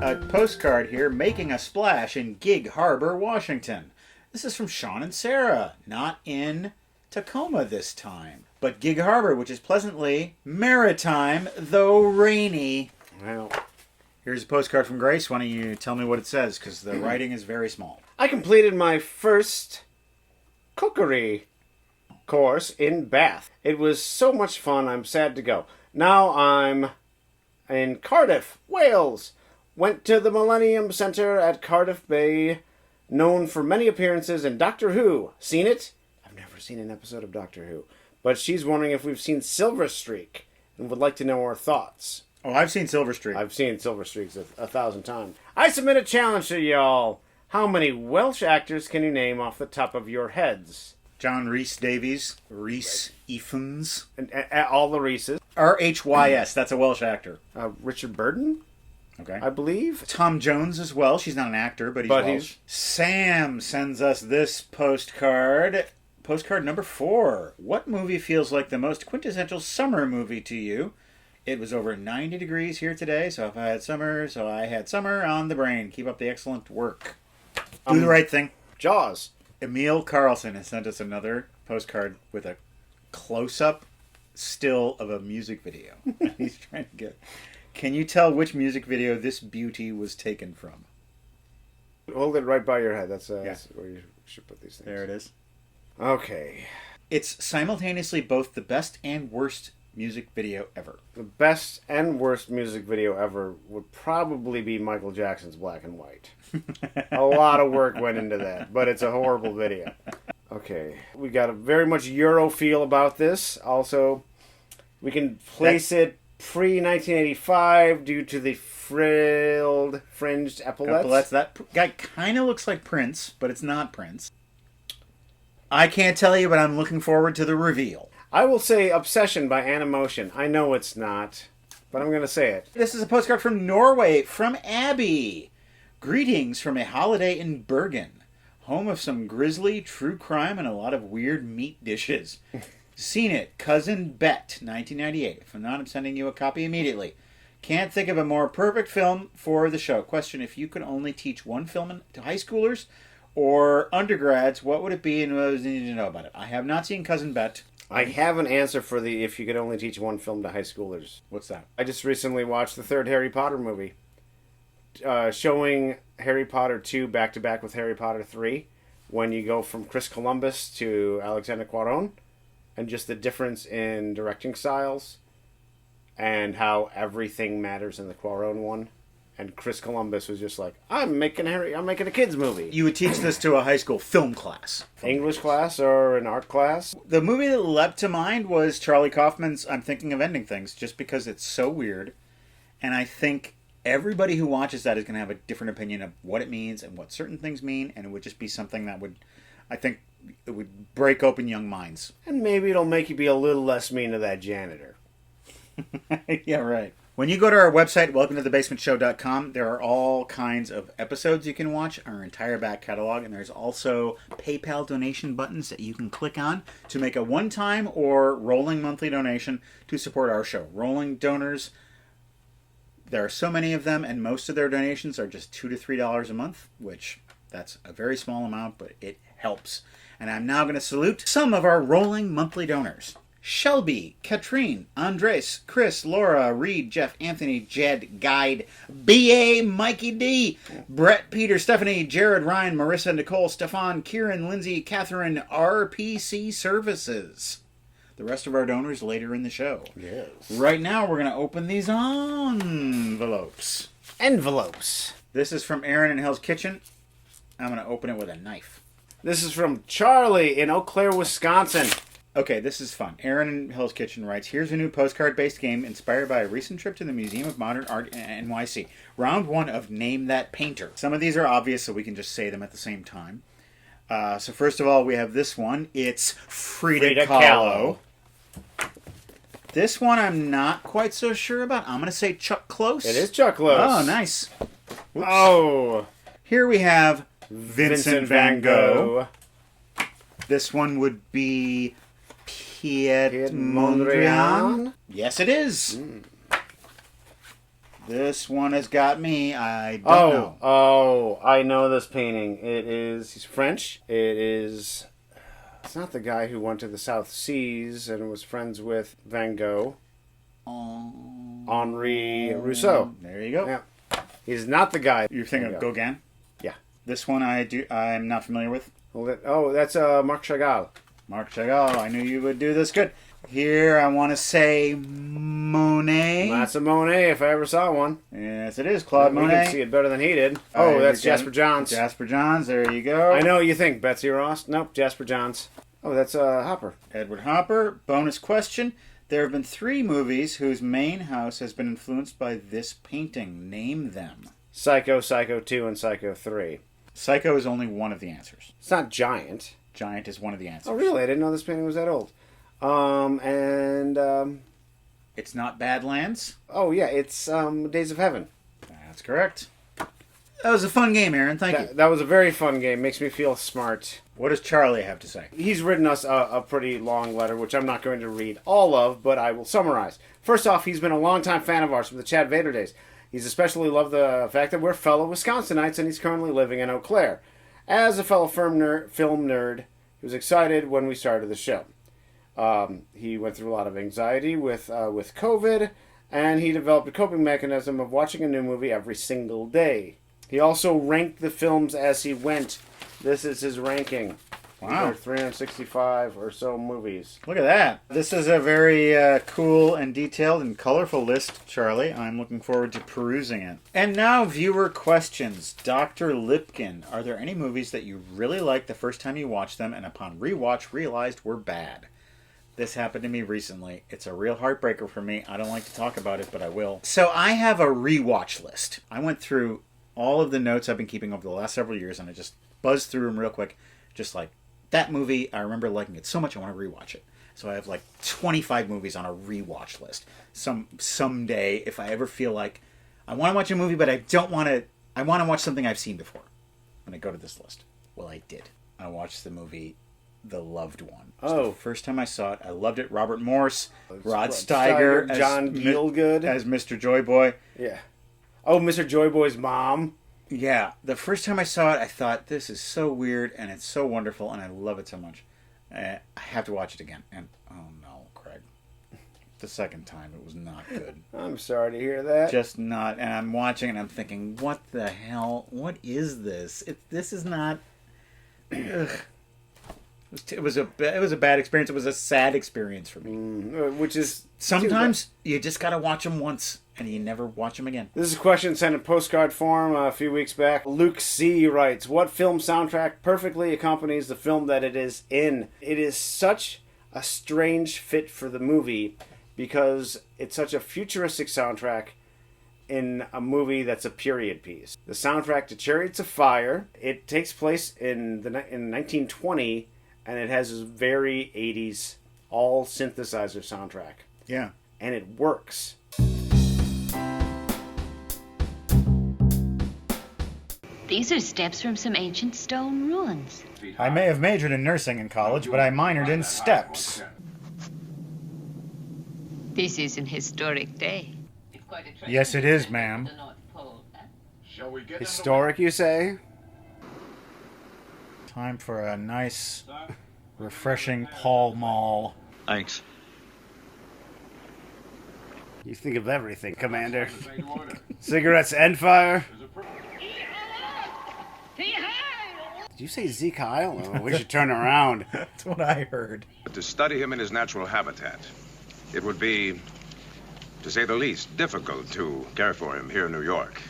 A postcard here making a splash in Gig Harbor, Washington. This is from Sean and Sarah, not in Tacoma this time, but Gig Harbor, which is pleasantly maritime, though rainy. Well, here's a postcard from Grace. Why don't you tell me what it says, because the writing is very small. I completed my first cookery course in Bath. It was so much fun, I'm sad to go. Now I'm in Cardiff, Wales. Went to the Millennium Centre at Cardiff Bay, known for many appearances in Doctor Who. Seen it? I've never seen an episode of Doctor Who. But she's wondering if we've seen Silver Streak and would like to know our thoughts. Oh, I've seen Silver Streak. I've seen Silver Streaks 1,000 times. I submit a challenge to y'all. How many Welsh actors can you name off the top of your heads? John Rhys Davies. Rhys Ifans. And all the Rhys. R-H-Y-S. That's a Welsh actor. Richard Burton? Okay. I believe. Tom Jones as well. She's not an actor, but he's Welsh. Sam sends us this postcard. Postcard number 4. What movie feels like the most quintessential summer movie to you? It was over 90 degrees here today, so if I had summer, I had summer on the brain. Keep up the excellent work. Do the right thing. Jaws. Emil Carlson has sent us another postcard with a close-up still of a music video. He's trying to get... Can you tell which music video this beauty was taken from? Hold it right by your head. That's where you should put these things. There it is. Okay. It's simultaneously both the best and worst music video ever. The best and worst music video ever would probably be Michael Jackson's Black and White. A lot of work went into that, but it's a horrible video. Okay. We got a very much Euro feel about this. Also, we can place it pre-1985 due to the frilled, fringed epaulets. That guy kind of looks like Prince, but it's not Prince. I can't tell you, but I'm looking forward to the reveal. I will say Obsession by Animotion. I know it's not, but I'm going to say it. This is a postcard from Norway, from Abby. Greetings from a holiday in Bergen, home of some grisly true crime and a lot of weird meat dishes. Seen it, Cousin Bet, 1998. If I'm not, I'm sending you a copy immediately. Can't think of a more perfect film for the show. Question, if you could only teach one film to high schoolers or undergrads, what would it be and what would you need to know about it? I have not seen Cousin Bet. I have an answer for the if you could only teach one film to high schoolers. What's that? I just recently watched the third Harry Potter movie. Showing Harry Potter 2 back-to-back with Harry Potter 3. When you go from Chris Columbus to Alexander Cuarón. And just the difference in directing styles and how everything matters in the Cuarón one. And Chris Columbus was just like, I'm making a kids movie. You would teach this to a high school film class. English class or an art class? The movie that leapt to mind was Charlie Kaufman's I'm Thinking of Ending Things, just because it's so weird. And I think everybody who watches that is going to have a different opinion of what it means and what certain things mean. And it would just be something that would, I think, it would break open young minds. And maybe it'll make you be a little less mean to that janitor. Yeah, right. When you go to our website, welcometothebasementshow.com, there are all kinds of episodes you can watch, our entire back catalog, and there's also PayPal donation buttons that you can click on to make a one-time or rolling monthly donation to support our show. Rolling donors, there are so many of them, and most of their donations are just $2 to $3 a month, which that's a very small amount, but it helps. And I'm now going to salute some of our rolling monthly donors. Shelby, Katrine, Andres, Chris, Laura, Reed, Jeff, Anthony, Jed, Guide, B.A., Mikey D, Brett, Peter, Stephanie, Jared, Ryan, Marissa, Nicole, Stefan, Kieran, Lindsay, Catherine, RPC Services. The rest of our donors later in the show. Yes. Right now, we're going to open these envelopes. This is from Aaron in Hell's Kitchen. I'm going to open it with a knife. This is from Charlie in Eau Claire, Wisconsin. Okay, this is fun. Aaron in Hell's Kitchen writes, here's a new postcard-based game inspired by a recent trip to the Museum of Modern Art in NYC. Round 1 of Name That Painter. Some of these are obvious, so we can just say them at the same time. So first of all, we have this one. It's Frida Kahlo. This one I'm not quite so sure about. I'm going to say Chuck Close. It is Chuck Close. Oh, nice. Oops. Oh. Here we have Vincent van Gogh. This one would be Piet Mondrian. Yes, it is. This one has got me. I don't know. Oh, I know this painting. He's French. It's not the guy who went to the South Seas and was friends with Van Gogh. Henri Rousseau. There you go. Yeah. He's not the guy. You're thinking of Gauguin? Yeah. This one I'm not familiar with. Oh, that's Marc Chagall. Marc Chagall. I knew you would do this good. Here, I want to say Monet. That's a Monet, if I ever saw one. Yes, it is. Claude We Monet. can see it better than he did. Oh, that's Jasper Johns. Jasper Johns. There you go. I know what you think. Betsy Ross? Nope, Jasper Johns. Oh, that's Hopper. Edward Hopper. Bonus question. There have been 3 movies whose main house has been influenced by this painting. Name them. Psycho, Psycho 2, and Psycho 3. Psycho is only one of the answers. It's not Giant. Giant is one of the answers. Oh, really? I didn't know this painting was that old. It's not Badlands. Oh, yeah, it's Days of Heaven. That's correct. That was a fun game, Aaron. Thank you. That was a very fun game. Makes me feel smart. What does Charlie have to say? He's written us a pretty long letter, which I'm not going to read all of, but I will summarize. First off, he's been a longtime fan of ours from the Chad Vader days. He's especially loved the fact that we're fellow Wisconsinites, and he's currently living in Eau Claire. As a fellow film nerd, he was excited when we started the show. He went through a lot of anxiety with COVID, and he developed a coping mechanism of watching a new movie every single day. He also ranked the films as he went. This is his ranking. Wow. There are 365 or so movies. Look at that. This is a very cool and detailed and colorful list, Charlie. I'm looking forward to perusing it. And now, viewer questions. Dr. Lipkin, are there any movies that you really liked the first time you watched them and upon rewatch realized were bad? This happened to me recently. It's a real heartbreaker for me. I don't like to talk about it, but I will. So I have a rewatch list. I went through all of the notes I've been keeping over the last several years, and I just buzzed through them real quick. Just like, that movie, I remember liking it so much I want to rewatch it. So I have like 25 movies on a rewatch list. Someday, if I ever feel like I want to watch a movie, but I don't want to, I want to watch something I've seen before, when I go to this list. Well, I did. I watched the movie The Loved One. Oh. The first time I saw it, I loved it. Robert Morse, Rod Steiger, John Gielgud as Mr. Joyboy. Yeah. Oh, Mr. Joyboy's mom. Yeah, the first time I saw it, I thought, this is so weird, and it's so wonderful, and I love it so much. I have to watch it again. And, oh no, Craig. The second time, it was not good. I'm sorry to hear that. Just not, and I'm watching, and I'm thinking, what the hell? What is this? This is not... Ugh. It was a bad experience. It was a sad experience for me. Which is... Sometimes you just gotta watch them once, and you never watch them again. This is a question sent in postcard form a few weeks back. Luke C. writes, what film soundtrack perfectly accompanies the film that it is in? It is such a strange fit for the movie because it's such a futuristic soundtrack in a movie that's a period piece. The soundtrack to Chariots of Fire, it takes place in 1920, and it has this very 80s all synthesizer soundtrack. Yeah. And it works. These are steps from some ancient stone ruins. I may have majored in nursing in college, but I minored in steps. This is an historic day. Yes, it is, ma'am. Historic, you say? Time for a nice, refreshing Pall Mall. Thanks. You think of everything, Commander. Cigarettes and fire? Did you say Zeke Heil? Oh, we should turn around. That's what I heard. To study him in his natural habitat, it would be, to say the least, difficult to care for him here in New York.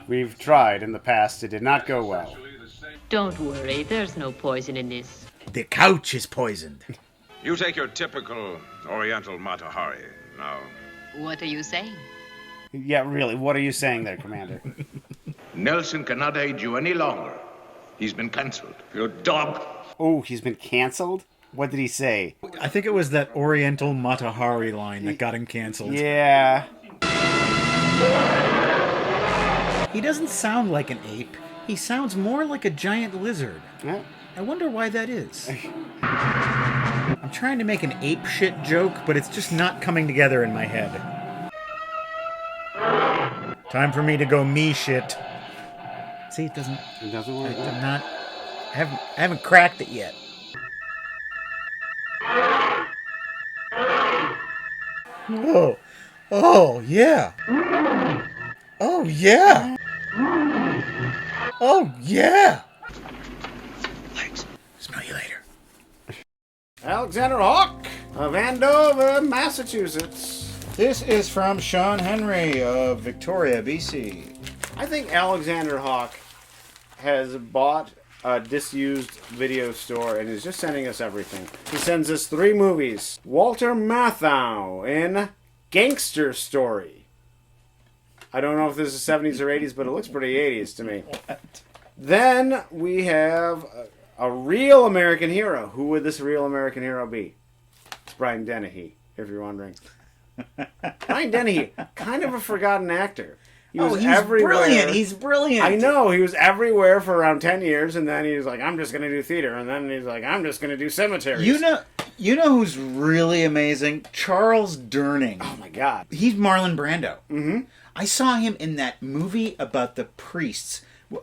We've tried in the past. It did not go well. Don't worry, there's no poison in this. The couch is poisoned. You take your typical Oriental Mata Hari. Now, What are you saying? Yeah, really, what are you saying there, Commander? Nelson cannot aid you any longer. He's been cancelled. You dog. Oh, he's been canceled? What did he say? I think it was that Oriental Mata Hari line that got him canceled. Yeah. He doesn't sound like an ape. He sounds more like a giant lizard. Yeah. I wonder why that is. I'm trying to make an ape shit joke, but it's just not coming together in my head. Time for me to go me shit. See, it doesn't. It doesn't work. I'm not. I haven't cracked it yet. Oh, oh yeah. Oh yeah. Oh yeah. Thanks. Smell you later. Alexander Hawk of Andover, Massachusetts. This is from Sean Henry of Victoria, BC. I think Alexander Hawk has bought a disused video store and is just sending us everything. He sends us 3 movies. Walter Matthau in Gangster Story. I don't know if this is 70s or 80s, but it looks pretty 80s to me. What? Then we have a real American hero. Who would this real American hero be? It's Brian Dennehy, if you're wondering. Brian Dennehy, kind of a forgotten actor. He was he's everywhere. brilliant. He's brilliant. I know. He was everywhere for around 10 years, and then he was like, I'm just going to do theater. And then he's like, I'm just going to do cemeteries. You know who's really amazing? Charles Durning. Oh, my God. He's Marlon Brando. Mm-hmm. I saw him in that movie about the priests. De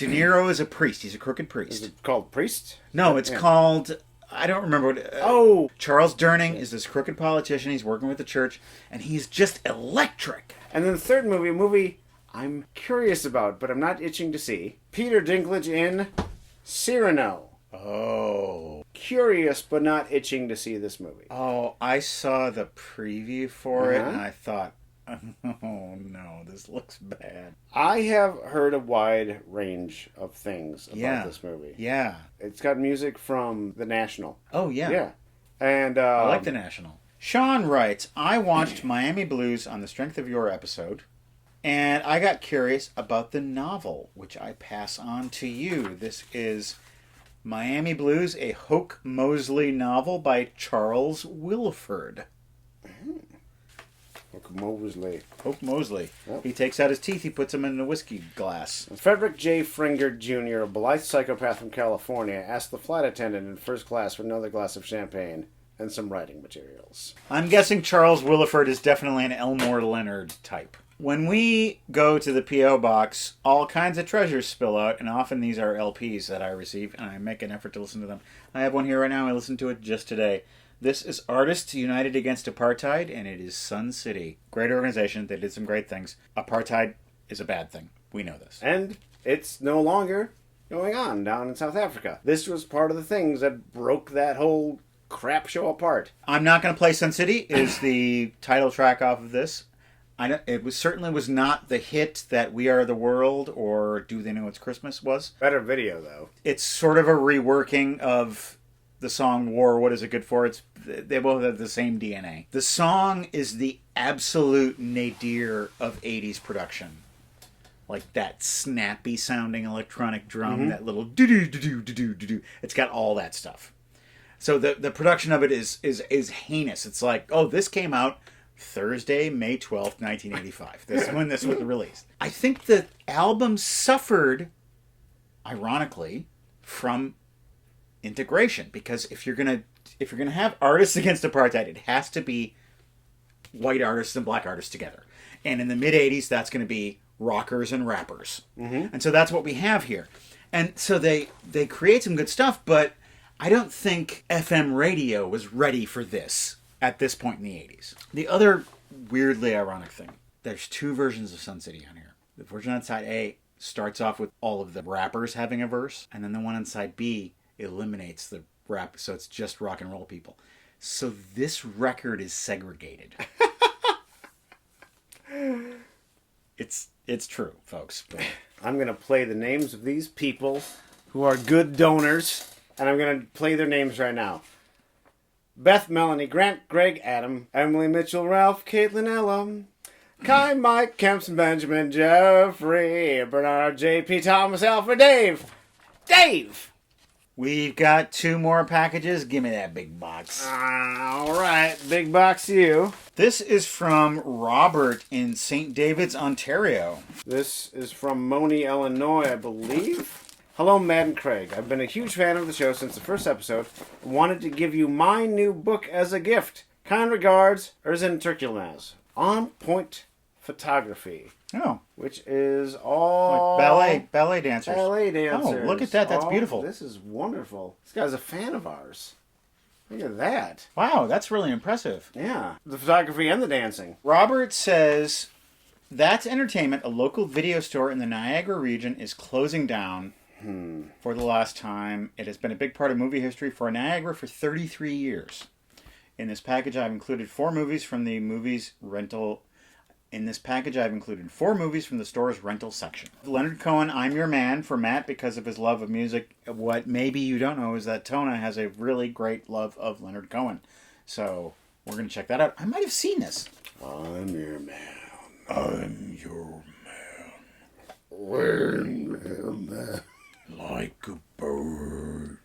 Niro is a priest. He's a crooked priest. Is it called Priest? No, it's called... I don't remember what... Charles Durning is this crooked politician. He's working with the church, and he's just electric. And then the third movie, a movie I'm curious about, but I'm not itching to see. Peter Dinklage in Cyrano. Oh. Curious, but not itching to see this movie. Oh, I saw the preview for it, and I thought, oh no, this looks bad. I have heard a wide range of things about this movie. Yeah. It's got music from The National. Oh, yeah. Yeah. And I like The National. Sean writes, I watched Miami Blues on the strength of your episode, and I got curious about the novel, which I pass on to you. This is Miami Blues, a Hoke Mosley novel by Charles Willeford. Hoke Mosley. Yep. He takes out his teeth, he puts them in a whiskey glass. Frederick J. Fringer Jr., a blithe psychopath from California, asked the flight attendant in first class for another glass of champagne and some writing materials. I'm guessing Charles Willeford is definitely an Elmore Leonard type. When we go to the P.O. box, all kinds of treasures spill out, and often these are LPs that I receive, and I make an effort to listen to them. I have one here right now. I listened to it just today. This is Artists United Against Apartheid, and it is Sun City. Great organization. They did some great things. Apartheid is a bad thing. We know this. And it's no longer going on down in South Africa. This was part of the things that broke that whole crap show apart. I'm Not Gonna Play Sun City is the title track off of this. It certainly was not the hit that We Are the World or Do They Know It's Christmas was. Better video, though. It's sort of a reworking of the song War, What Is It Good For? They both have the same DNA. The song is the absolute nadir of 80s production. Like that snappy sounding electronic drum, that little do-do-do-do-do-do-do. It's got all that stuff. So the production of it is heinous. It's like, oh, this came out Thursday, May 12th, 1985. This when this was released. I think the album suffered, ironically, from integration, because if you're gonna have Artists Against Apartheid, it has to be white artists and black artists together. And in the mid 80s, that's going to be rockers and rappers. And so that's what we have here. And so they create some good stuff, but I don't think FM radio was ready for this at this point in the 80s. The other weirdly ironic thing, there's two versions of Sun City on here. The version on side A starts off with all of the rappers having a verse, and then the one on side B eliminates the rap, so it's just rock and roll people. So this record is segregated. It's true, folks. But I'm going to play the names of these people who are good donors, and I'm going to play their names right now. Beth, Melanie, Grant, Greg, Adam, Emily, Mitchell, Ralph, Caitlin, Ella, Kai, Mike, Kempson, Benjamin, Jeffrey, Bernard, JP, Thomas, Alfred, Dave! we've got two more packages. Give me that big box. All right, big box you. This is from Robert in St. David's, Ontario. This is from Moni, Illinois, I believe. Hello, Matt and Craig. I've been a huge fan of the show since the first episode. I wanted to give you my new book as a gift. Kind regards, Erzin Turkulnaz. On Point Photography. Oh, which is all ballet dancers. ballet dancers. Oh, look at that. That's Oh, beautiful. This is wonderful. This guy's a fan of ours. Look at that. Wow, that's really impressive. Yeah. The photography and the dancing. Robert says, That's Entertainment, a local video store in the Niagara region, is closing down for the last time. It has been a big part of movie history for Niagara for 33 years. In this package, I've included 4 movies from the store's rental section. Leonard Cohen, I'm Your Man, for Matt because of his love of music. What maybe you don't know is that Tona has a really great love of Leonard Cohen. So we're going to check that out. I might have seen this. I'm your man. I'm your man. Like a bird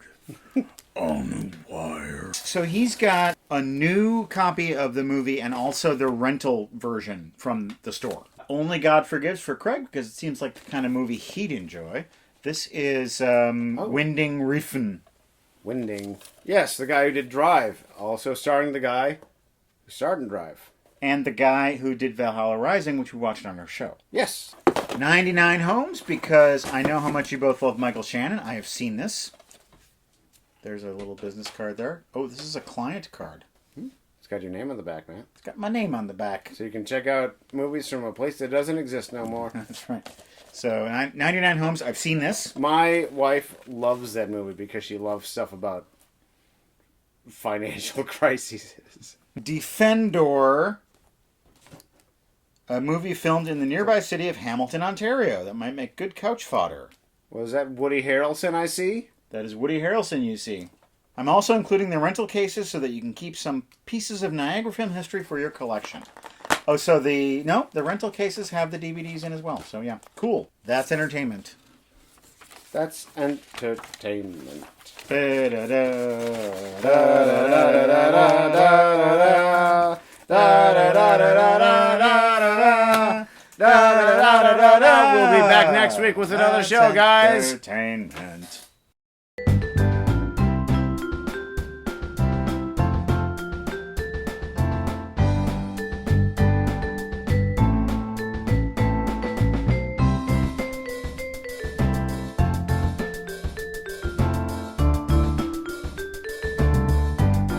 on a wire. So he's got a new copy of the movie and also the rental version from the store. Only God Forgives for Craig, because it seems like the kind of movie he'd enjoy. This is Winding Refn. Winding. Yes, the guy who did Drive. Also starring the guy who starred in Drive. And the guy who did Valhalla Rising, which we watched on our show. Yes. 99 Homes, because I know how much you both love Michael Shannon. I have seen this. There's a little business card there. Oh, this is a client card. It's got your name on the back, man. It's got my name on the back. So you can check out movies from a place that doesn't exist no more. That's right. So, 99 Homes, I've seen this. My wife loves that movie because she loves stuff about financial crises. Defendor, a movie filmed in the nearby city of Hamilton, Ontario. That might make good couch fodder. Was that Woody Harrelson I see? That is Woody Harrelson, you see. I'm also including the rental cases so that you can keep some pieces of Niagara film history for your collection. Oh, so the rental cases have the DVDs in as well. So yeah, cool. That's entertainment. That's entertainment. We'll be back next week with another show, guys. Entertainment.